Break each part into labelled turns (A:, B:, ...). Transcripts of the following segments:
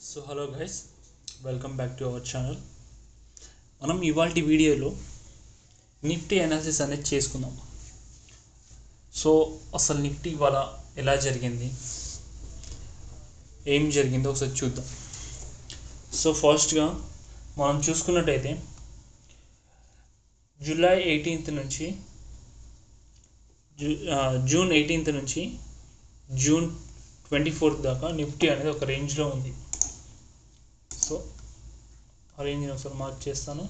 A: So hello guys, welcome back to our channel. మనం ఇవాల్టి వీడియోలో నిఫ్టీ అనాలిసిస్ అనేది చేసుకుందాం. సో అసలు నిఫ్టీ ఇవాళ ఎలా జరిగింది, ఏం జరిగిందో ఒకసారి చూద్దాం. సో ఫస్ట్గా మనం చూసుకున్నట్టయితే జూలై 18th నుంచి జూన్ 18th నుంచి జూన్ 24th దాకా నిఫ్టీ అనేది ఒక రేంజ్లో ఉంది. సో ఆ రేంజ్ని ఒకసారి మార్క్ చేస్తాను.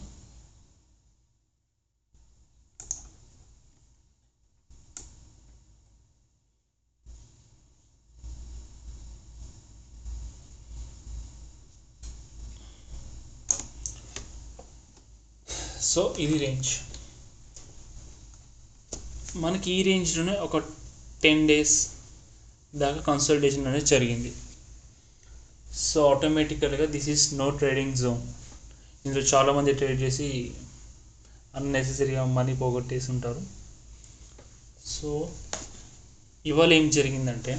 A: సో ఇది రేంజ్, మనకి ఈ రేంజ్లోనే ఒక 10 days దాకా కన్సల్టేషన్ అనేది జరిగింది. సో ఆటోమేటికల్గా this is no trading zone. ఇందులో చాలామంది ట్రేడ్ చేసి అన్నెసెసరీగా మనీ పోగొట్టేసి ఉంటారు. సో ఇవాళ ఏం జరిగిందంటే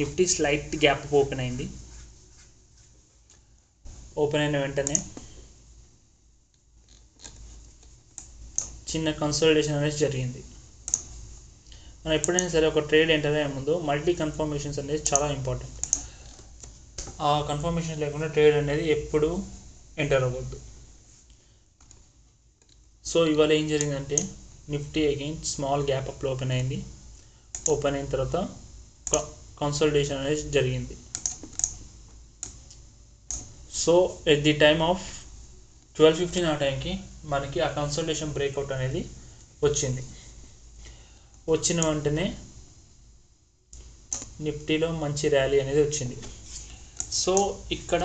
A: నిఫ్టీ స్లైట్ గ్యాప్ ఓపెన్ అయింది. ఓపెన్ అయిన వెంటనే చిన్న కన్సల్టేషన్ అనేది జరిగింది. మనం ఎప్పుడైనా సరే ఒక ట్రేడ్ ఎంటర్ అయ్యే ముందు మల్టీ కన్ఫర్మేషన్స్ అనేది చాలా ఇంపార్టెంట్. ఆ కన్ఫర్మేషన్ లేకుండా ట్రేడ్ అనేది ఎప్పుడు ఎంటర్ అవ్వద్దు. సో ఇవాళ ఏం జరిగిందంటే నిఫ్టీ అగైన్ స్మాల్ గ్యాప్ అప్లో ఓపెన్ అయింది. ఓపెన్ అయిన తర్వాత కన్సల్టేషన్ అనేది జరిగింది. So at the time of 12:15 ఆ టైంకి మనకి ఆ కన్సల్టేషన్ బ్రేక్అవుట్ అనేది వచ్చింది. వచ్చిన వెంటనే నిఫ్టీలో మంచి ర్యాలీ అనేది వచ్చింది. సో ఇక్కడ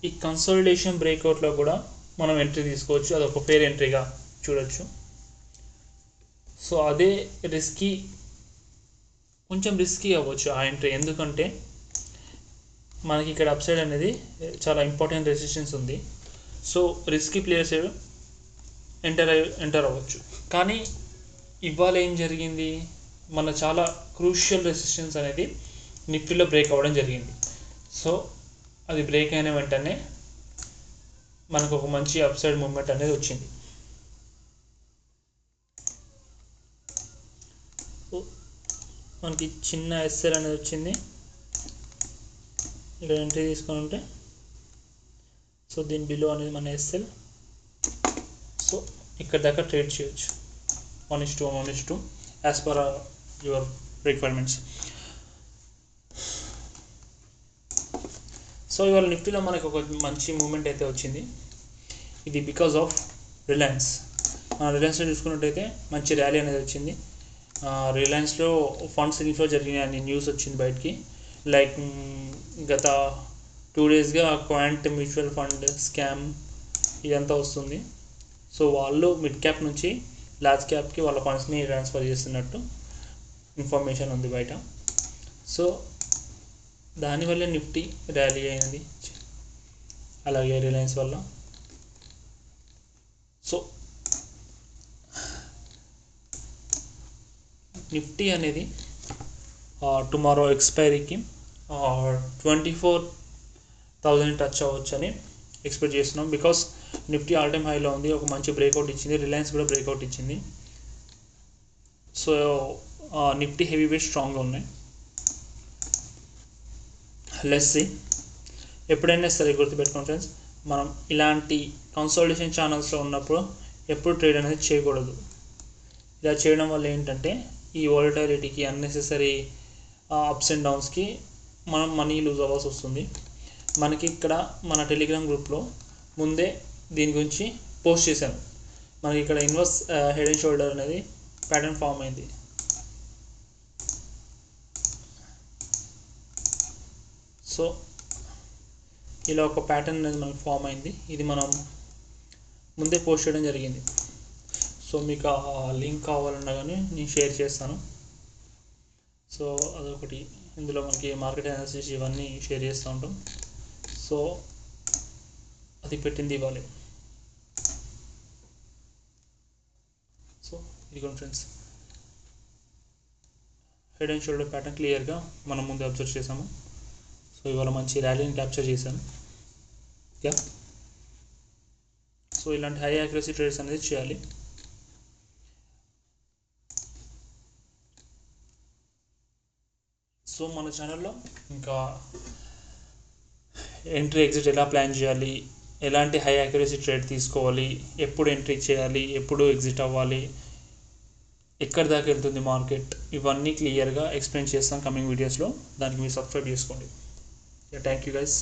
A: ఈ కన్సల్టేషన్ బ్రేక్అవుట్లో కూడా మనం ఎంట్రీ తీసుకోవచ్చు, అదొక ఫేర్ ఎంట్రీగా చూడొచ్చు. సో అదే కొంచెం రిస్కీ అవ్వచ్చు ఆ ఎంట్రీ, ఎందుకంటే మనకి ఇక్కడ అప్సైడ్ అనేది చాలా ఇంపార్టెంట్ రెసిస్టెన్స్ ఉంది. సో రిస్కీ ప్లేయర్స్ ఎంటర్ అవ్వచ్చు. కానీ ఇవాళ ఏం జరిగింది, మన చాలా క్రూషియల్ రెసిస్టెన్స్ అనేది నిఫ్టీలో బ్రేక్ అవ్వడం జరిగింది. సో అది బ్రేక్ అయిన వెంటనే మనకు ఒక మంచి అప్సైడ్ మూమెంట్ అనేది వచ్చింది. మనకి చిన్న ఎస్ఎల్ అనేది వచ్చింది. ఇక్కడ ఎంట్రీ తీసుకొని ఉంటే సో దీని బిలో అనేది మన ఎస్ఎల్. సో ఇక్కడ దాకా ట్రేడ్ చేయొచ్చు 1:1 as per your requirements. So ఇవాళ నిఫ్టీలో మనకు ఒక మంచి మూమెంట్ అయితే వచ్చింది. ఇది బికాజ్ ఆఫ్ రిలయన్స్. రిలయన్స్లో చూసుకున్నట్టయితే మంచి ర్యాలీ అనేది వచ్చింది. రిలయన్స్లో ఫండ్స్ ఇన్ఫ్లో జరిగినాయి అని న్యూస్ వచ్చింది బయటికి. లైక్ గత 2 daysగా క్వాంట్ మ్యూచువల్ ఫండ్ స్కామ్ ఇదంతా వస్తుంది. సో వాళ్ళు మిడ్ క్యాప్ నుంచి లార్జ్ క్యాప్కి వాళ్ళ ఫండ్స్ని ట్రాన్స్ఫర్ చేస్తున్నట్టు ఇన్ఫర్మేషన్ ఉంది బయట. సో దానివల్ల నిఫ్టీ ర్యాలీ అయింది, అలాగే రిలయన్స్ వల్ల. సో నిఫ్టీ అనేది టుమారో ఎక్స్పైరీకి 24,000 టచ్ అవ్వచ్చు అని ఎక్స్పెక్ట్ చేస్తున్నాం. బికాస్ నిఫ్టీ ఆల్ టైమ్ హైలో ఉంది, ఒక మంచి బ్రేక్అవుట్ ఇచ్చింది, రిలయన్స్ కూడా బ్రేక్అవుట్ ఇచ్చింది. సో నిఫ్టీ హెవీ వెయిట్ స్ట్రాంగ్గా ఉన్నాయి. Let's see. ఎప్పుడైనా సరే గుర్తుపెట్టుకోండి ఫ్రెండ్స్, మనం ఇలాంటి కన్సల్టేషన్ ఛానల్స్లో ఉన్నప్పుడు ఎప్పుడు ట్రేడ్ అనేది చేయకూడదు. ఇలా చేయడం వల్ల ఏంటంటే ఈ వాలటాలిటీకి, అన్నెసెసరీ అప్స్ అండ్ డౌన్స్కి మనం మనీ లూజ్ అవ్వాల్సి వస్తుంది. మనకి ఇక్కడ మన టెలిగ్రామ్ గ్రూప్లో ముందే దీని గురించి పోస్ట్ చేశాను. మనకి ఇక్కడ ఇన్వర్స్ హెడ్ అండ్ షోల్డర్ అనేది ప్యాటర్న్ ఫామ్ అయింది. సో ఇలా ఒక ప్యాటర్న్ అనేది మనకు ఫామ్ అయింది. ఇది మనం ముందే పోస్ట్ చేయడం జరిగింది. సో మీకు ఆ లింక్ కావాలన్నా కానీ నేను షేర్ చేస్తాను. సో అదొకటి. ఇందులో మనకి మార్కెట్ అనాలిసిస్ ఇవన్నీ షేర్ చేస్తూ ఉంటాం. సో అది పెట్టింది ఇవ్వాలి. సో ఇదిగోండి friends, head and shoulder pattern క్లియర్గా మనం ముందే అబ్జర్వ్ చేసాము. సో ఇవాళ మంచి ర్యాలీని క్యాప్చర్ చేశాను. యా, సో ఇలాంటి హై యాక్యురసీ ట్రేడ్స్ అనేది చేయాలి. సో మన ఛానల్లో ఇంకా ఎంట్రీ ఎగ్జిట్ ఎలా ప్లాన్ చేయాలి, ఎలాంటి హై యాక్యురసీ ట్రేడ్ తీసుకోవాలి, ఎప్పుడు ఎంట్రీ చేయాలి, ఎప్పుడు ఎగ్జిట్ అవ్వాలి, ఎక్కడి దాకా వెళ్తుంది మార్కెట్, ఇవన్నీ క్లియర్గా ఎక్స్ప్లెయిన్ చేస్తాం కమింగ్ వీడియోస్లో. దానికి మీరు సబ్స్క్రైబ్ చేసుకోండి. Thank you guys.